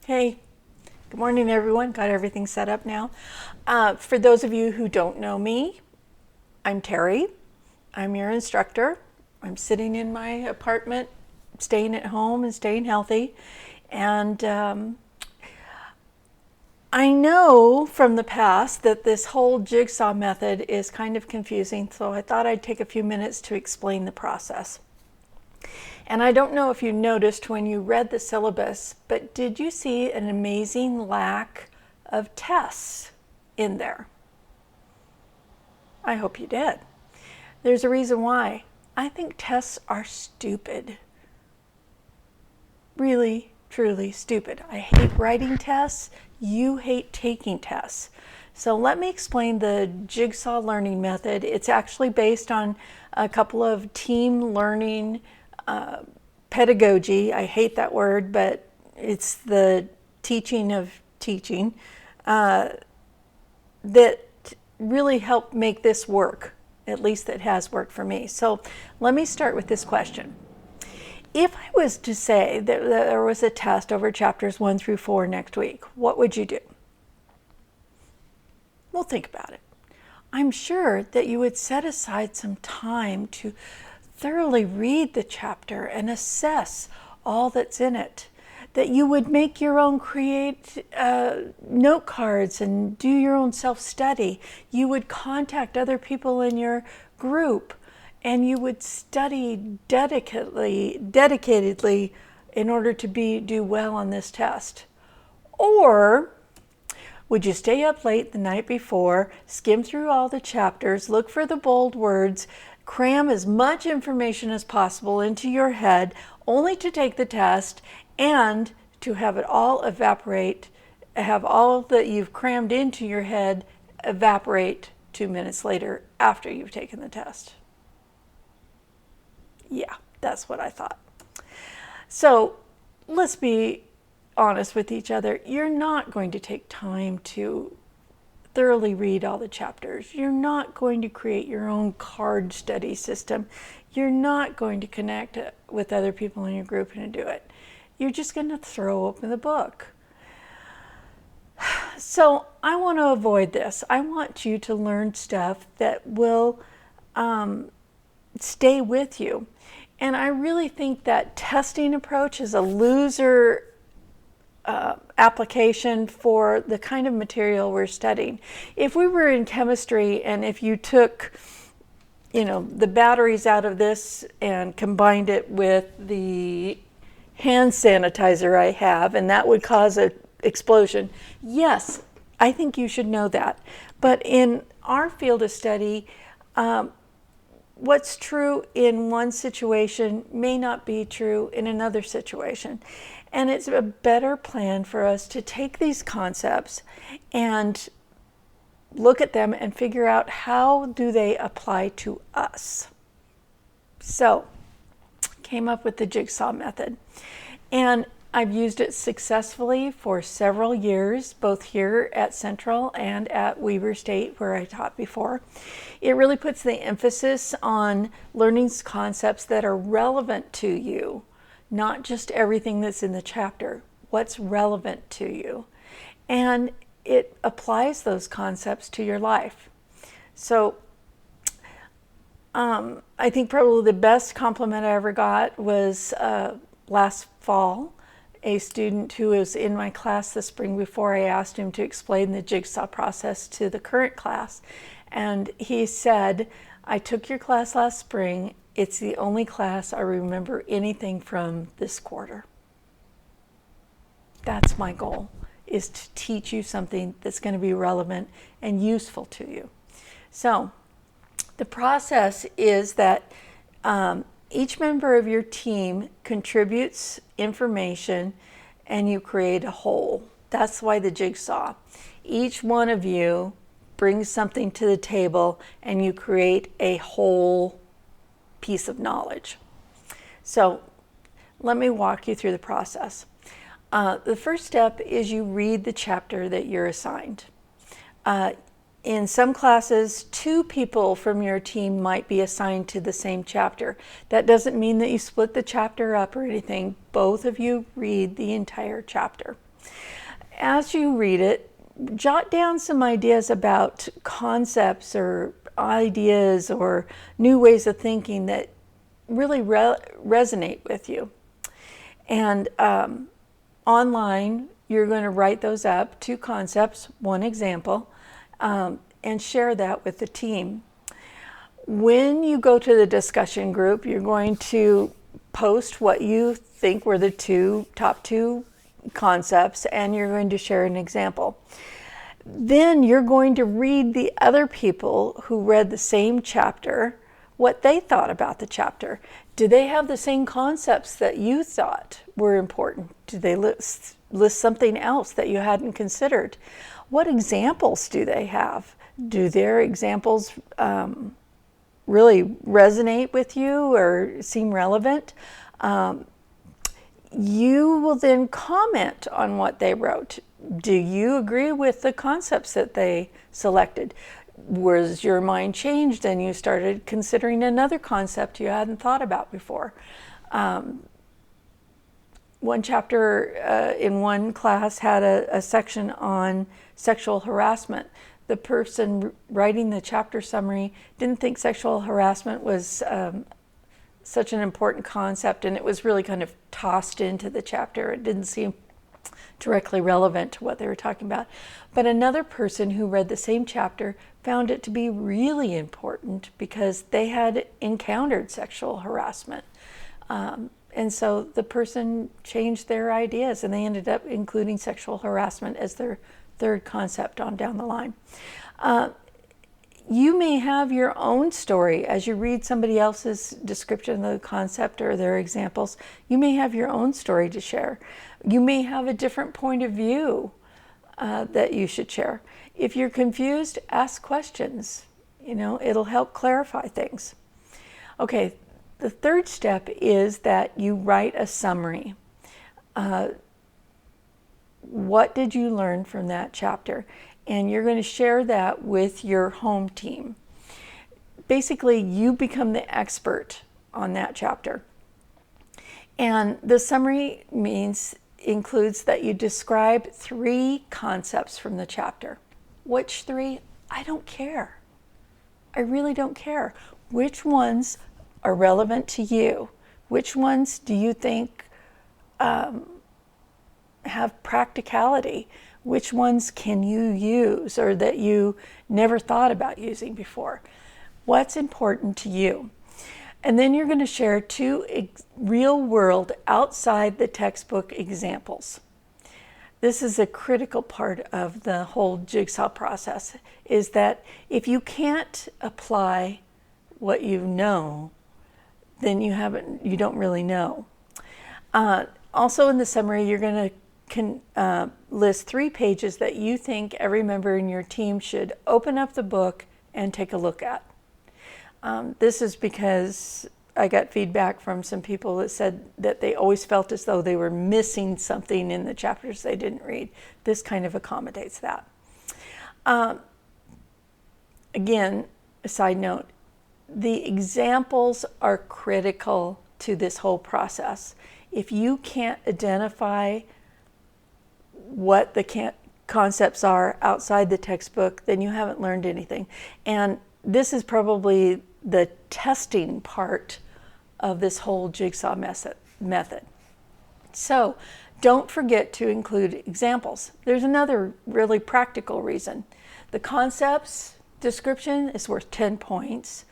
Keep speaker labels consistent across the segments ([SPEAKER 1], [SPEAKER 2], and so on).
[SPEAKER 1] Hey, good morning everyone. Got everything set up now. For those of you who don't know me, I'm Terry. I'm your instructor. I'm sitting in my apartment, staying at home and staying healthy. And I know from the past that this whole jigsaw method is kind of confusing, so I thought I'd take a few minutes to explain the process. And I don't know if you noticed when you read the syllabus, but did you see an amazing lack of tests in there? I hope you did. There's a reason why. I think tests are stupid. Really, truly stupid. I hate writing tests. You hate taking tests. So let me explain the Jigsaw Learning Method. It's actually based on a couple of team learning pedagogy. I hate that word, but it's the teaching of teaching that really helped make this work. At least it has worked for me. So let me start with this question. If I was to say that there was a test over chapters 1 through 4 next week, what would you do? Well, think about it. I'm sure that you would set aside some time to thoroughly read the chapter and assess all that's in it. That you would make your own note cards and do your own self-study. You would contact other people in your group and you would study dedicatedly in order to do well on this test. Or would you stay up late the night before, skim through all the chapters, look for the bold words, cram as much information as possible into your head, only to take the test and to have it all evaporate, have all that you've crammed into your head evaporate 2 minutes later after you've taken the test? Yeah, that's what I thought. So let's be honest with each other. You're not going to take time to thoroughly read all the chapters. You're not going to create your own card study system. You're not going to connect with other people in your group and do it. You're just going to throw open the book. So I want to avoid this. I want you to learn stuff that will stay with you. And I really think that testing approach is a loser application for the kind of material we're studying. If we were in chemistry and if you took, the batteries out of this and combined it with the hand sanitizer I have, and that would cause an explosion, yes, I think you should know that. But in our field of study, what's true in one situation may not be true in another situation. And it's a better plan for us to take these concepts and look at them and figure out how do they apply to us. So, came up with the Jigsaw method. And I've used it successfully for several years, both here at Central and at Weber State, where I taught before. It really puts the emphasis on learning concepts that are relevant to you, not just everything that's in the chapter, what's relevant to you. And it applies those concepts to your life. So I think probably the best compliment I ever got was last fall. A student who was in my class the spring before, I asked him to explain the jigsaw process to the current class. And he said, I took your class last spring. It's the only class I remember anything from this quarter. That's my goal, is to teach you something that's going to be relevant and useful to you. So the process is that each member of your team contributes information and you create a whole. That's why the jigsaw. Each one of you brings something to the table and you create a whole piece of knowledge. So let me walk you through the process. The first step is you read the chapter that you're assigned. In some classes, 2 people from your team might be assigned to the same chapter. That doesn't mean that you split the chapter up or anything. Both of you read the entire chapter. As you read it, jot down some ideas about concepts or ideas or new ways of thinking that really resonate with you. And online, you're going to write those up, 2 concepts, 1 example, and share that with the team. When you go to the discussion group, you're going to post what you think were the top two concepts, and you're going to share an example. Then you're going to read the other people who read the same chapter, what they thought about the chapter. Do they have the same concepts that you thought were important? Do they list something else that you hadn't considered? What examples do they have? Do their examples really resonate with you or seem relevant? You will then comment on what they wrote. Do you agree with the concepts that they selected? Was your mind changed and you started considering another concept you hadn't thought about before? One chapter in one class had a section on sexual harassment. The person writing the chapter summary didn't think sexual harassment was such an important concept, and it was really kind of tossed into the chapter. It didn't seem directly relevant to what they were talking about. But another person who read the same chapter found it to be really important because they had encountered sexual harassment. And so the person changed their ideas, and they ended up including sexual harassment as their 3rd concept on down the line. You may have your own story as you read somebody else's description of the concept or their examples. You may have your own story to share. You may have a different point of view that you should share. If you're confused, ask questions. It'll help clarify things. Okay, the 3rd step is that you write a summary. What did you learn from that chapter? And you're going to share that with your home team. Basically, you become the expert on that chapter. And the summary includes that you describe 3 concepts from the chapter. Which 3? I don't care. I really don't care. Which ones are relevant to you? Which ones do you think have practicality? Which ones can you use or that you never thought about using before? What's important to you? And then you're going to share 2 real-world, outside the textbook examples. This is a critical part of the whole Jigsaw process, is that if you can't apply what you know, then you don't really know. Also in the summary, you're going to list 3 pages that you think every member in your team should open up the book and take a look at. This is because I got feedback from some people that said that they always felt as though they were missing something in the chapters they didn't read. This kind of accommodates that. Again, a side note, the examples are critical to this whole process. If you can't identify what the concepts are outside the textbook, then you haven't learned anything. And this is probably the testing part of this whole Jigsaw method. So don't forget to include examples. There's another really practical reason. The concepts description is worth 10 points.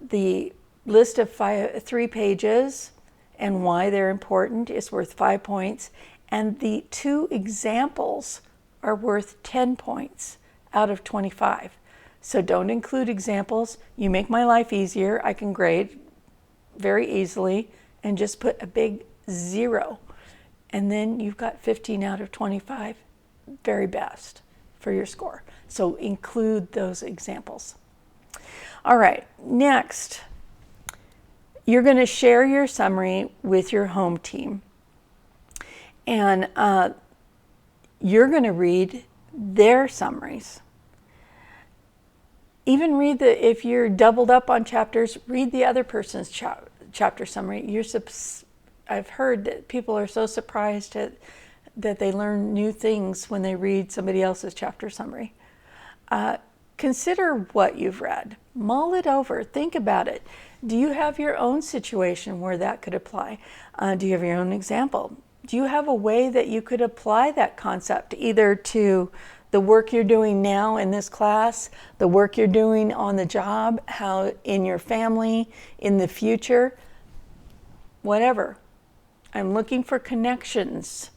[SPEAKER 1] The list of 3 pages and why they're important is worth 5 points. And the 2 examples are worth 10 points out of 25. So don't include examples. You make my life easier. I can grade very easily and just put a big 0. And then you've got 15 out of 25, very best for your score. So include those examples. All right, next, you're going to share your summary with your home team. And you're going to read their summaries. Even read if you're doubled up on chapters, read the other person's chapter summary. I've heard that people are so surprised at that they learn new things when they read somebody else's chapter summary. Consider what you've read. Mull it over. Think about it. Do you have your own situation where that could apply? Do you have your own example? Do you have a way that you could apply that concept either to the work you're doing now in this class, the work you're doing on the job, how in your family, in the future, whatever. I'm looking for connections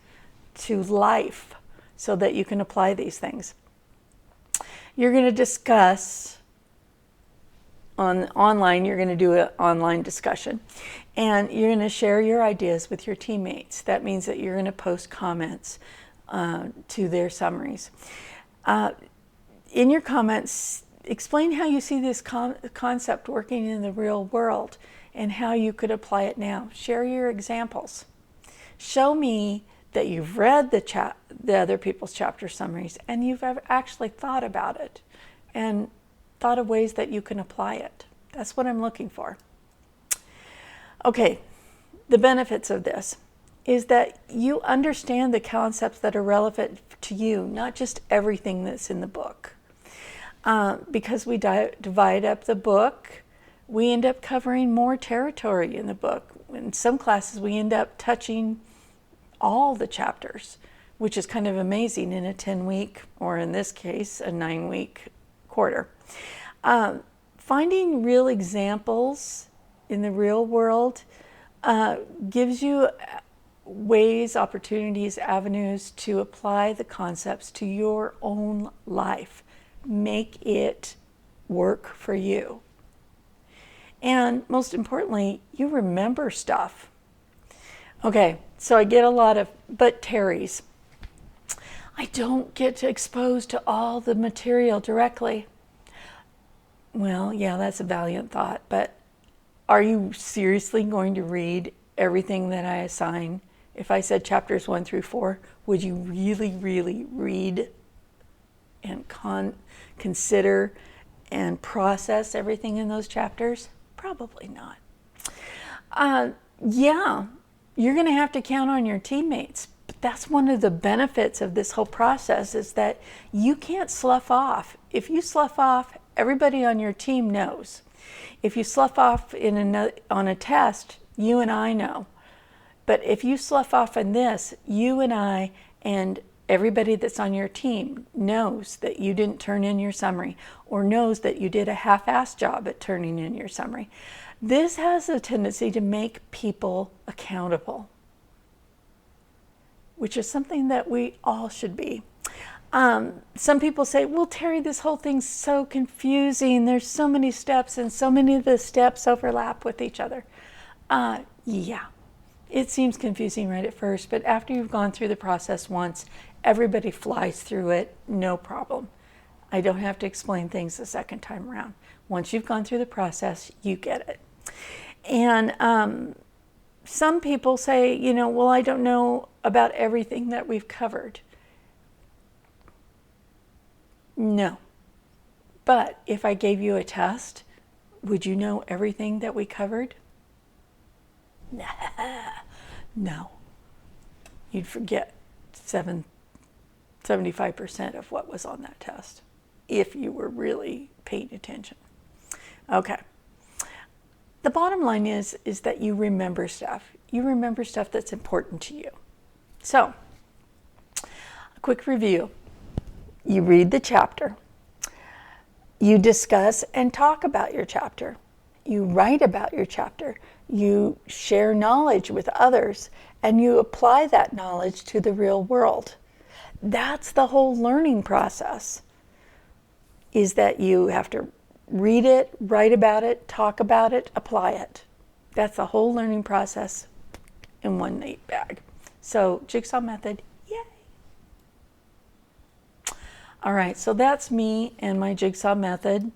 [SPEAKER 1] to life so that you can apply these things. You're going to discuss online, you're going to do an online discussion, and you're going to share your ideas with your teammates. That means that you're going to post comments to their summaries. In your comments, explain how you see this concept working in the real world and how you could apply it now. Share your examples. Show me that you've read the other people's chapter summaries and you've actually thought about it and thought of ways that you can apply it. That's what I'm looking for. Okay, the benefits of this is that you understand the concepts that are relevant to you, not just everything that's in the book. Because we divide up the book, we end up covering more territory in the book. In some classes, we end up touching all the chapters, which is kind of amazing in a 10-week, or in this case, a 9-week quarter. Finding real examples in the real world gives you ways, opportunities, avenues to apply the concepts to your own life. Make it work for you. And most importantly, you remember stuff. Okay, so I get a lot of, but Terry's, I don't get exposed to all the material directly. Well, yeah, that's a valiant thought, but are you seriously going to read everything that I assign? If I said chapters 1 through 4, would you really, really read and consider and process everything in those chapters? Probably not. Yeah, you're going to have to count on your teammates. But that's one of the benefits of this whole process, is that you can't slough off. If you slough off, everybody on your team knows. If you slough off on a test, you and I know. But if you slough off in this, you and I and everybody that's on your team knows that you didn't turn in your summary, or knows that you did a half-assed job at turning in your summary. This has a tendency to make people accountable, which is something that we all should be. Some people say, well, Terry, this whole thing's so confusing. There's so many steps and so many of the steps overlap with each other. Yeah, it seems confusing right at first, but after you've gone through the process once, everybody flies through it, no problem. I don't have to explain things the second time around. Once you've gone through the process, you get it. And some people say, well, I don't know about everything that we've covered. No. But if I gave you a test, would you know everything that we covered? No. You'd forget 75% of what was on that test if you were really paying attention. Okay. The bottom line is that you remember stuff. You remember stuff that's important to you. So, a quick review. You read the chapter. You discuss and talk about your chapter. You write about your chapter. You share knowledge with others, and you apply that knowledge to the real world. That's the whole learning process, is that you have to read it, write about it, talk about it, apply it. That's the whole learning process in one neat bag. So, Jigsaw method, yay! All right, so that's me and my Jigsaw method.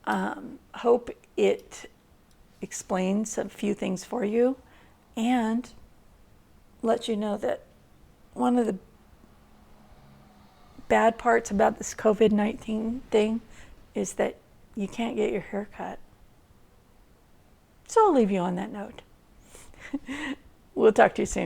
[SPEAKER 1] Hope it explains a few things for you and lets you know that one of the bad parts about this COVID-19 thing is that you can't get your hair cut. So I'll leave you on that note. We'll talk to you soon.